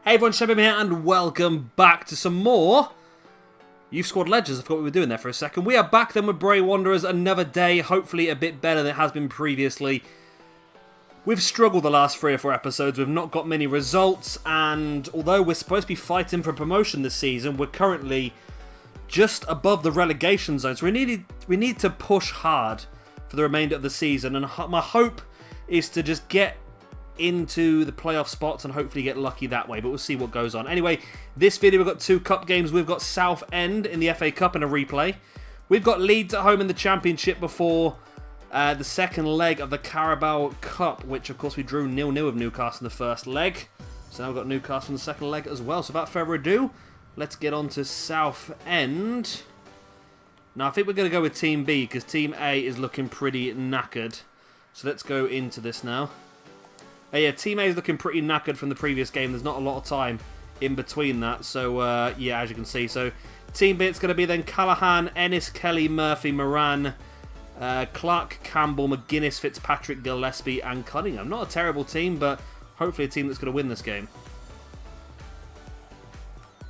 Hey everyone, Shebim here and welcome back to some more Youth Squad Legends. I forgot what we were doing there for a second. We are back then with Bray Wanderers, another day, hopefully a bit better than it has been previously. We've struggled the last 3 or 4 episodes, we've not got many results, and although we're supposed to be fighting for promotion this season, we're currently just above the relegation zone. So we need to push hard for the remainder of the season, and my hope is to just get into the playoff spots and hopefully get lucky that way, but we'll see what goes on. Anyway, this video we've got 2 cup games. We've got Southend in the FA Cup and a replay. We've got Leeds at home in the Championship before the second leg of the Carabao Cup, which of course we drew 0-0 with Newcastle in the first leg. So now we've got Newcastle in the second leg as well. So without further ado, let's get on to Southend. Now I think we're going to go with Team B because Team A is looking pretty knackered. So let's go into this now. Yeah, Team A is looking pretty knackered from the previous game. There's not a lot of time in between that. So, yeah, as you can see. So, Team B, it's going to be then Callaghan, Ennis, Kelly, Murphy, Moran, Clark, Campbell, McGuinness, Fitzpatrick, Gillespie, and Cunningham. Not a terrible team, but hopefully a team that's going to win this game.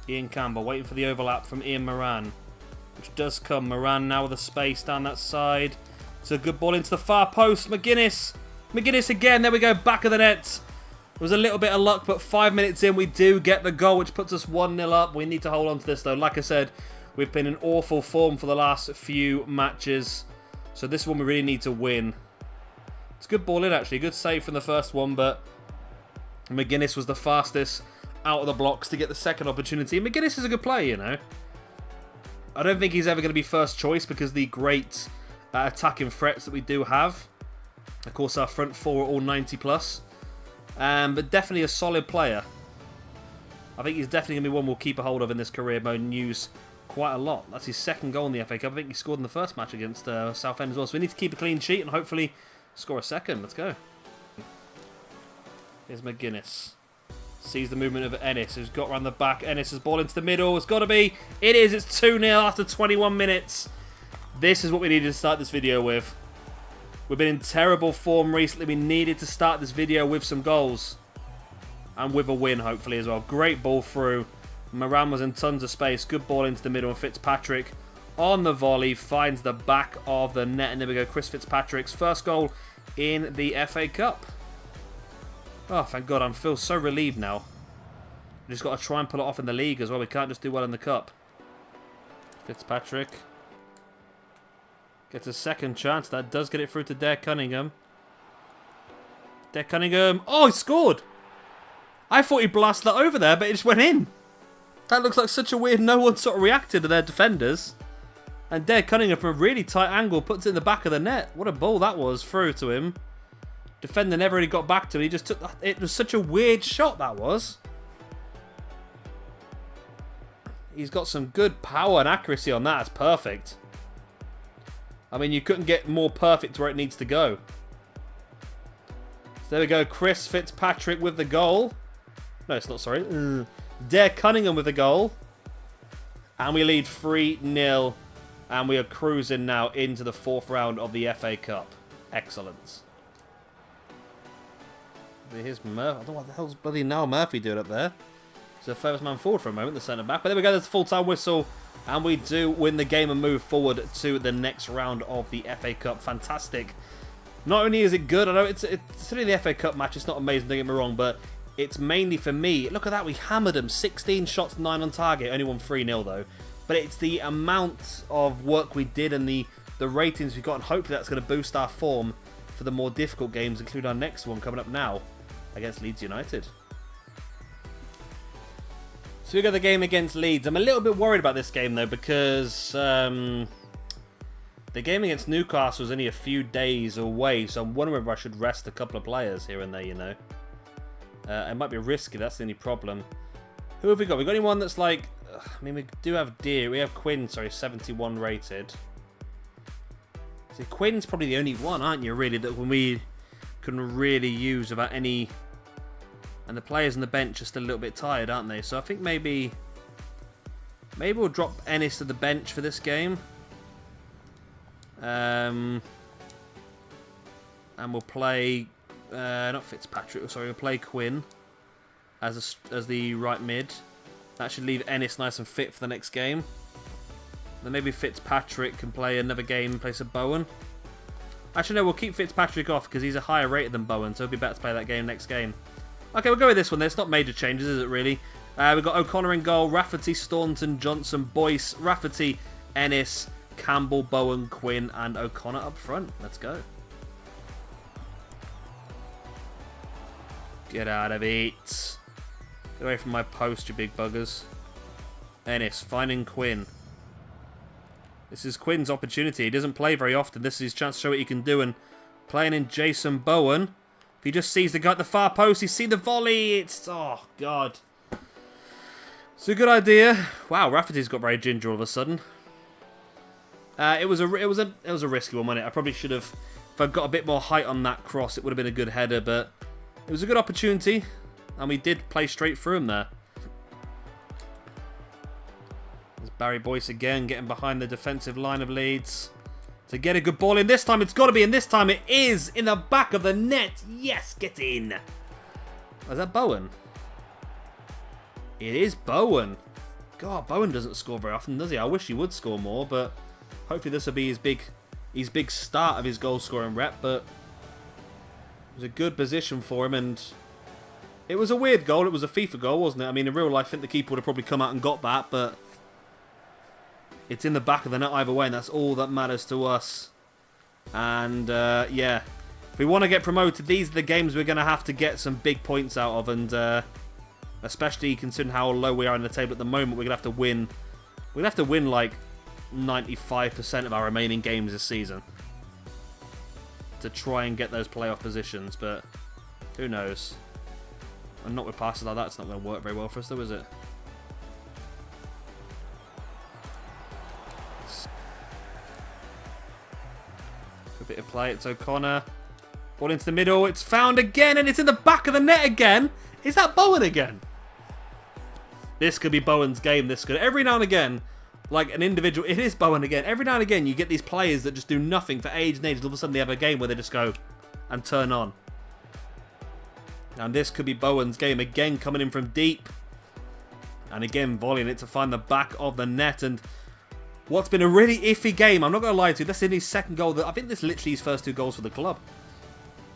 Ian Campbell waiting for the overlap from Ian Moran, which does come. Moran now with a space down that side. It's a good ball into the far post. McGuinness again, there we go, back of the net. It was a little bit of luck, but 5 minutes in, we do get the goal, which puts us 1-0 up. We need to hold on to this, though. Like I said, we've been in awful form for the last few matches. So this one we really need to win. It's a good ball in, actually. Good save from the first one, but McGuinness was the fastest out of the blocks to get the second opportunity. McGuinness is a good player, you know. I don't think he's ever going to be first choice because the great attacking threats that we do have. Of course, our front 4 are all 90 plus. But definitely a solid player. I think he's definitely going to be one we'll keep a hold of in this career mode and use quite a lot. That's his second goal in the FA Cup. I think he scored in the first match against Southend as well. So we need to keep a clean sheet and hopefully score a second. Let's go. Here's McGuinness. Sees the movement of Ennis, who's got around the back. Ennis' ball into the middle. It's got to be. It is. It's 2-0 after 21 minutes. This is what we needed to start this video with. We've been in terrible form recently. We needed to start this video with some goals. And with a win, hopefully, as well. Great ball through. Moran was in tons of space. Good ball into the middle. And Fitzpatrick on the volley finds the back of the net. And there we go. Chris Fitzpatrick's first goal in the FA Cup. Oh, thank God. I feel so relieved now. We just got to try and pull it off in the league as well. We can't just do well in the cup. Fitzpatrick gets a second chance. That does get it through to Dare Cunningham. Dare Cunningham. Oh, he scored. I thought he blasted that over there, but it just went in. That looks like such a weird... No one sort of reacted to their defenders. And Dare Cunningham, from a really tight angle, puts it in the back of the net. What a ball that was through to him. Defender never really got back to him. He just took... It was such a weird shot, that was. He's got some good power and accuracy on that. It's perfect. I mean, you couldn't get more perfect where it needs to go. So there we go. Chris Fitzpatrick with the goal. No, it's not, sorry. Dare Cunningham with the goal. And we lead 3-0. And we are cruising now into the 4th round of the FA Cup. Excellent. Here's Murphy. I don't know what the hell's bloody Niall Murphy doing up there. He's the furthest man forward for a moment, the centre-back. But there we go. There's a full-time whistle. And we do win the game and move forward to the next round of the FA Cup. Fantastic. Not only is it good, I know it's only the FA Cup match. It's not amazing, don't get me wrong, but it's mainly for me. Look at that. We hammered them. 16 shots, 9 on target. Only won 3-0 though. But it's the amount of work we did and the ratings we got. And hopefully that's going to boost our form for the more difficult games, including our next one coming up now against Leeds United. So we got the game against Leeds. I'm a little bit worried about this game, though, because the game against Newcastle is only a few days away, so I'm wondering if I should rest a couple of players here and there, you know. It might be risky, that's the only problem. Who have we got? We got anyone that's like... I mean, we do have Deer. We have Quinn, sorry, 71 rated. So Quinn's probably the only one, aren't you, really, that we can really use without any... And the players on the bench are still a little bit tired, aren't they? So I think maybe we'll drop Ennis to the bench for this game. And we'll play... not Fitzpatrick, sorry, we'll play Quinn. as the right mid. That should leave Ennis nice and fit for the next game. Then maybe Fitzpatrick can play another game in place of Bowen. Actually, no, we'll keep Fitzpatrick off because he's a higher rated than Bowen, so it'll be better to play that game next game. Okay, we'll go with this one. There's not major changes, is it really? We've got O'Connor in goal, Rafferty, Staunton, Johnson, Boyce, Rafferty, Ennis, Campbell, Bowen, Quinn, and O'Connor up front. Let's go. Get out of it. Get away from my post, you big buggers. Ennis, finding Quinn. This is Quinn's opportunity. He doesn't play very often. This is his chance to show what he can do. And playing in Jason Bowen. If he just sees the guy at the far post, he's seen the volley. It's... oh, God. It's a good idea. Wow, Rafferty's got very ginger all of a sudden. It was a risky one, wasn't it? I probably should have... if I'd got a bit more height on that cross, it would have been a good header. But it was a good opportunity. And we did play straight through him there. There's Barry Boyce again, getting behind the defensive line of Leeds to get a good ball in. This time it's got to be in. This time it is in the back of the net. Yes, get in. Oh, is that Bowen? It is Bowen. God, Bowen doesn't score very often, does he? I wish he would score more, but hopefully this will be his big start of his goal scoring rep. But it was a good position for him, and it was a weird goal. It was a FIFA goal, wasn't it? I mean, in real life, I think the keeper would have probably come out and got that, but it's in the back of the net either way, and that's all that matters to us. And, yeah, if we want to get promoted, these are the games we're going to have to get some big points out of, and especially considering how low we are in the table at the moment, we're going to have to win. We're going to have to win, like, 95% of our remaining games this season to try and get those playoff positions, but who knows? And not with passes like that, it's not going to work very well for us, though, is it? A bit of play, it's O'Connor. Ball into the middle, it's found again, and it's in the back of the net again. Is that Bowen again? This could be Bowen's game, this could. Every now and again, like an individual, it is Bowen again. Every now and again, you get these players that just do nothing for age and age, and all of a sudden they have a game where they just go and turn on. And this could be Bowen's game again, coming in from deep. And again, volleying it to find the back of the net. And what's been a really iffy game, I'm not going to lie to you, that's in his second goal. I think this is literally his first 2 goals for the club.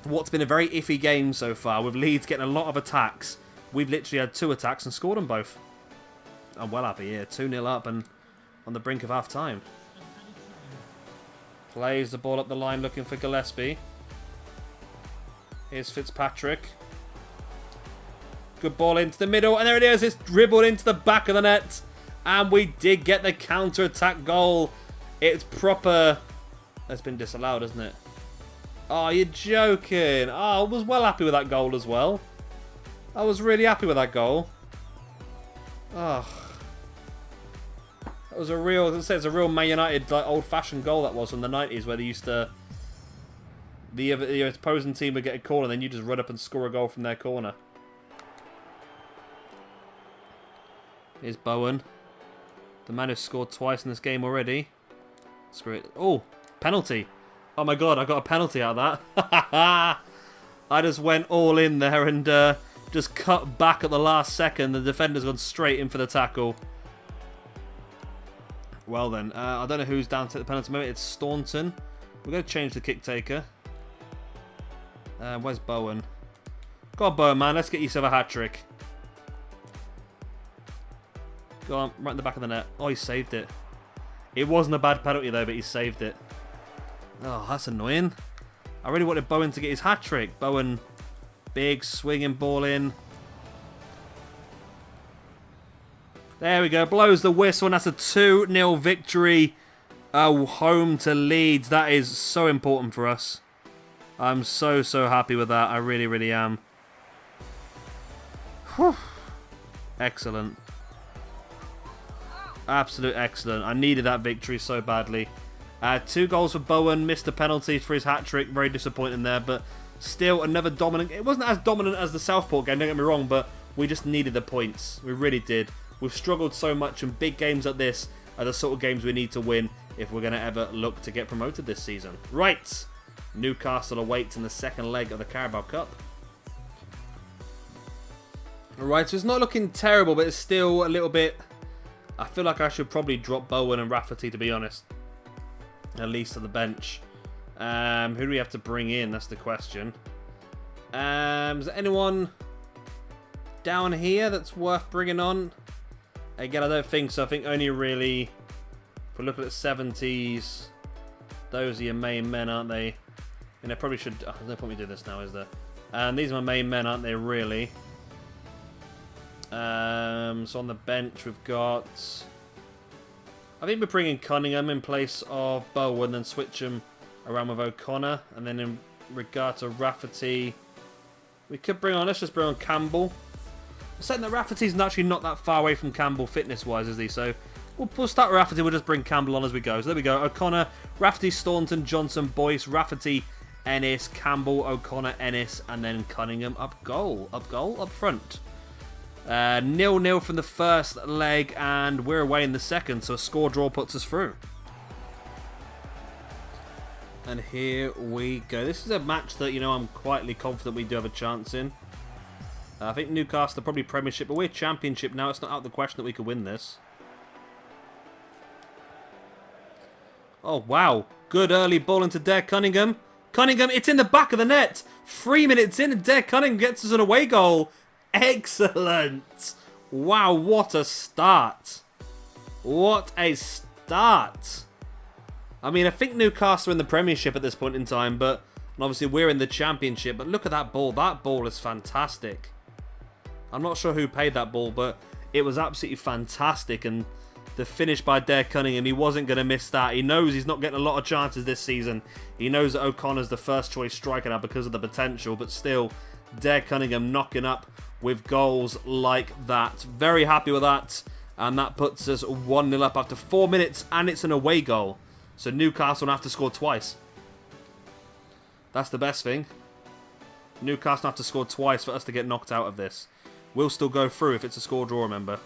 What's been a very iffy game so far, with Leeds getting a lot of attacks. We've literally had 2 attacks and scored them both. I'm well happy here. 2-0 up and on the brink of half-time. Plays the ball up the line looking for Gillespie. Here's Fitzpatrick. Good ball into the middle, and there it is. It's dribbled into the back of the net, and we did get the counter-attack goal. It's proper. That's been disallowed, isn't it? Oh, you're joking. Oh, I was well happy with that goal as well. I was really happy with that goal. Oh, that was a real. As I say, it's a real Man United, like, old-fashioned goal that was from the 90s, where they used to. The opposing team would get a corner, and then you just run up and score a goal from their corner. Here's Bowen. The man who scored twice in this game already. Screw it. Oh, penalty. Oh my God, I got a penalty out of that. I just went all in there and just cut back at the last second. The defender's gone straight in for the tackle. Well then, I don't know who's down to the penalty moment. It's Staunton. We're going to change the kick taker. Where's Bowen? Go on, Bowen, man. Let's get yourself a hat-trick. Go on, right in the back of the net. Oh, he saved it. It wasn't a bad penalty, though, but he saved it. Oh, that's annoying. I really wanted Bowen to get his hat-trick. Bowen, big, swinging ball in. There we go. Blows the whistle, and that's a 2-0 victory. Home to Leeds. That is so important for us. I'm so happy with that. I really, really am. Whew. Excellent. Absolute excellent. I needed that victory so badly. 2 goals for Bowen. Missed the penalty for his hat-trick. Very disappointing there, but still another dominant. It wasn't as dominant as the Southport game, don't get me wrong, but we just needed the points. We really did. We've struggled so much, and big games like this are the sort of games we need to win if we're going to ever look to get promoted this season. Right. Newcastle awaits in the second leg of the Carabao Cup. Alright, so it's not looking terrible, but it's still a little bit... I feel like I should probably drop Bowen and Rafferty, to be honest. At least at the bench. Who do we have to bring in? That's the question. Is there anyone down here that's worth bringing on? Again, I don't think so. I think only really... If we look at the 70s... Those are your main men, aren't they? And I probably should... Oh, there's no point me doing this now, is there? These are my main men, aren't they, really? So on the bench, we've got... I think we're bringing Cunningham in place of Bowen, then switch him around with O'Connor. And then in regard to Rafferty, we could bring on... Let's just bring on Campbell. I'm saying that Rafferty's actually not that far away from Campbell fitness-wise, is he? So... We'll start with Rafferty, we'll just bring Campbell on as we go. So there we go, O'Connor, Rafferty, Staunton, Johnson, Boyce, Rafferty, Ennis, Campbell, O'Connor, Ennis, and then Cunningham up front. 0-0 from the first leg, and we're away in the second, so a score draw puts us through. And here we go. This is a match that, you know, I'm quietly confident we do have a chance in. I think Newcastle are probably Premiership, but we're Championship now. It's not out of the question that we could win this. Oh, wow. Good early ball into Dare Cunningham. Cunningham, it's in the back of the net. 3 minutes in and Dare Cunningham gets us an away goal. Excellent. Wow, what a start. What a start. I mean, I think Newcastle are in the Premiership at this point in time, but obviously we're in the Championship. But look at that ball. That ball is fantastic. I'm not sure who paid that ball, but it was absolutely fantastic. And the finish by Dare Cunningham, he wasn't going to miss that. He knows he's not getting a lot of chances this season. He knows that O'Connor's the first choice striker now because of the potential, but still, Dare Cunningham knocking up with goals like that. Very happy with that, and that puts us 1-0 up after 4 minutes, and it's an away goal. So Newcastle will have to score twice. That's the best thing. Newcastle have to score twice for us to get knocked out of this. We'll still go through if it's a score draw, remember,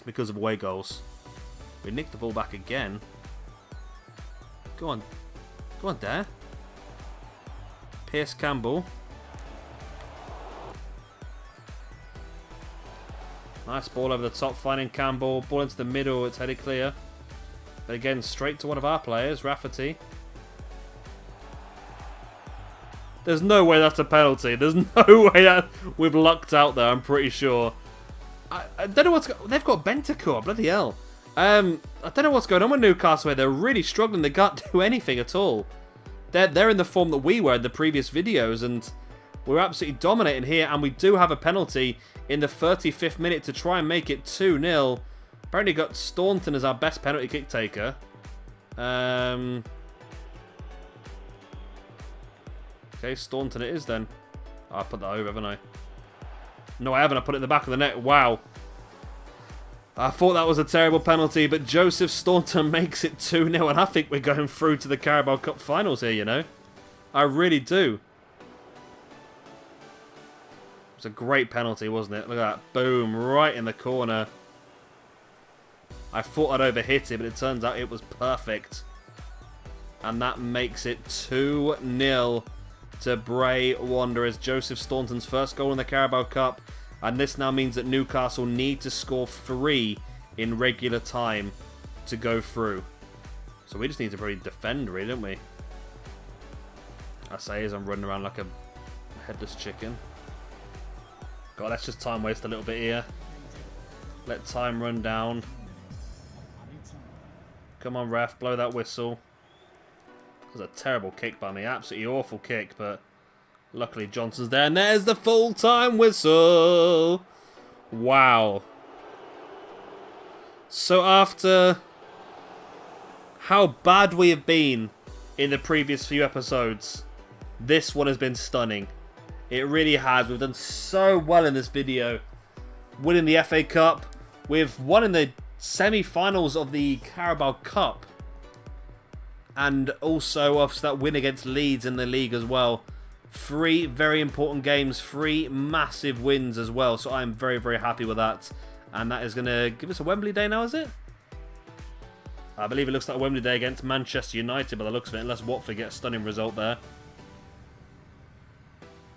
because of away goals. We nicked the ball back again. Go on. Go on, Dare. Pierce Campbell. Nice ball over the top, finding Campbell. Ball into the middle, it's headed clear. But again, straight to one of our players, Rafferty. There's no way that's a penalty. There's no way that we've lucked out there, I'm pretty sure. I don't know what's... They've got Bentancur, bloody hell. I don't know what's going on with Newcastle here. They're really struggling. They can't do anything at all. They're in the form that we were in the previous videos, and we're absolutely dominating here. And we do have a penalty in the 35th minute to try and make it 2-0. Apparently got Staunton as our best penalty kick taker. Okay, Staunton it is then. Oh, I put that over, haven't I? No, I haven't. I put it in the back of the net. Wow. I thought that was a terrible penalty, but Joseph Staunton makes it 2-0, and I think we're going through to the Carabao Cup finals here, you know? I really do. It was a great penalty, wasn't it? Look at that. Boom, right in the corner. I thought I'd overhit it, but it turns out it was perfect. And that makes it 2-0 to Bray Wanderers. Joseph Staunton's first goal in the Carabao Cup. And this now means that Newcastle need to score 3 in regular time to go through. So we just need to probably defend, really, don't we? I say as I'm running around like a headless chicken. God, let's just time waste a little bit here. Let time run down. Come on, ref, blow that whistle. That was a terrible kick by me. Absolutely awful kick, but... Luckily, Johnson's there, and there's the full-time whistle. Wow. So after how bad we have been in the previous few episodes, this one has been stunning. It really has. We've done so well in this video. Winning the FA Cup. We've won in the semi-finals of the Carabao Cup. And also, obviously, that win against Leeds in the league as well. 3 very important games, 3 massive wins as well. So I'm very, very happy with that. And that is going to give us a Wembley day now, is it? I believe it looks like a Wembley day against Manchester United by the looks of it, unless Watford get a stunning result there.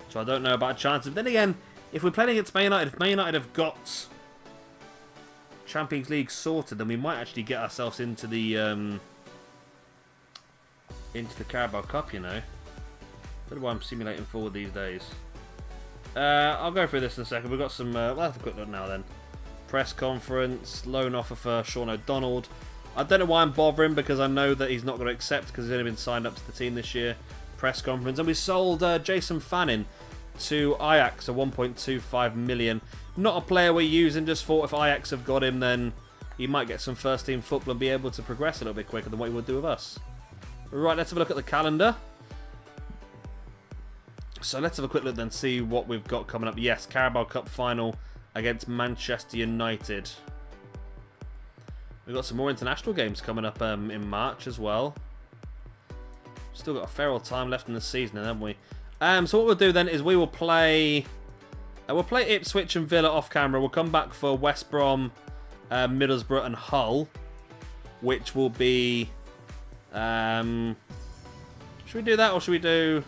So I don't know about chances. But then again, If we're playing against Man United, if Man United have got Champions League sorted, then we might actually get ourselves into the Carabao Cup, you know. I don't know why I'm simulating forward these days. I'll go through this in a second. We've got some... we'll have a quick look now then. Press conference, loan offer for Sean O'Donnell. I don't know why I'm bothering, because I know that he's not going to accept because he's only been signed up to the team this year. Press conference. And we sold Jason Fannin to Ajax at 1.25 million. Not a player we're using, just thought if Ajax have got him, then he might get some first team football and be able to progress a little bit quicker than what he would do with us. Right, let's have a look at the calendar. So let's have a quick look then, see what we've got coming up. Yes, Carabao Cup final against Manchester United. We've got some more international games coming up in March as well. Still got a fair old time left in the season, haven't we? So what we'll do then is we will play... we'll play Ipswich and Villa off camera. We'll come back for West Brom, Middlesbrough and Hull, which will be... should we do that or should we do...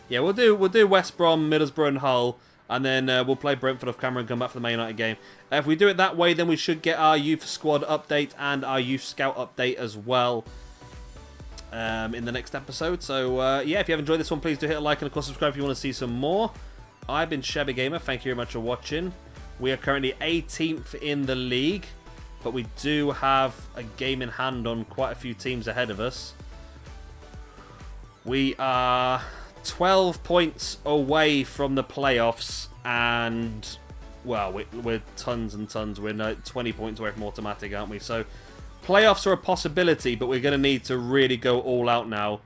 Yeah, we'll do West Brom, Middlesbrough and Hull, and then we'll play Brentford off camera and come back for the Man United game. If we do it that way, then we should get our youth squad update and our youth scout update as well in the next episode. So yeah, if you have enjoyed this one, please do hit a like and of course subscribe if you want to see some more. I've been Chevy Gamer. Thank you very much for watching. We are currently 18th in the league, but we do have a game in hand on quite a few teams ahead of us. We are 12 points away from the playoffs, and well, we're tons and tons. We're 20 points away from automatic, aren't we? So playoffs are a possibility, but we're going to need to really go all out now.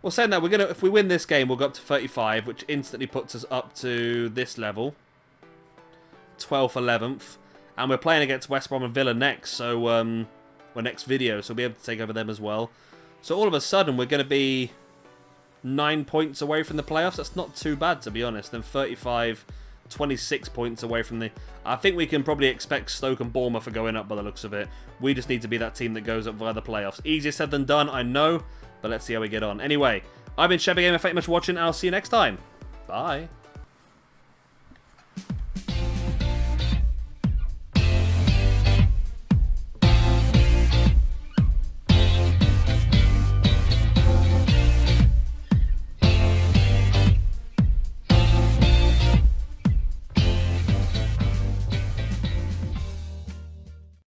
Well, saying that, if we win this game, we'll go up to 35, which instantly puts us up to this level, 12th, 11th, and we're playing against West Brom and Villa next. So well, next video, so we'll be able to take over them as well. So all of a sudden, we're going to be 9 points away from the playoffs. That's not too bad, to be honest. And 35, 26 points away from the... I think we can probably expect Stoke and Bournemouth are going up by the looks of it. We just need to be that team that goes up via the playoffs. Easier said than done, I know, but let's see how we get on. Anyway, I've been Chevy Gamer. Thank you much for watching, and I'll see you next time. Bye.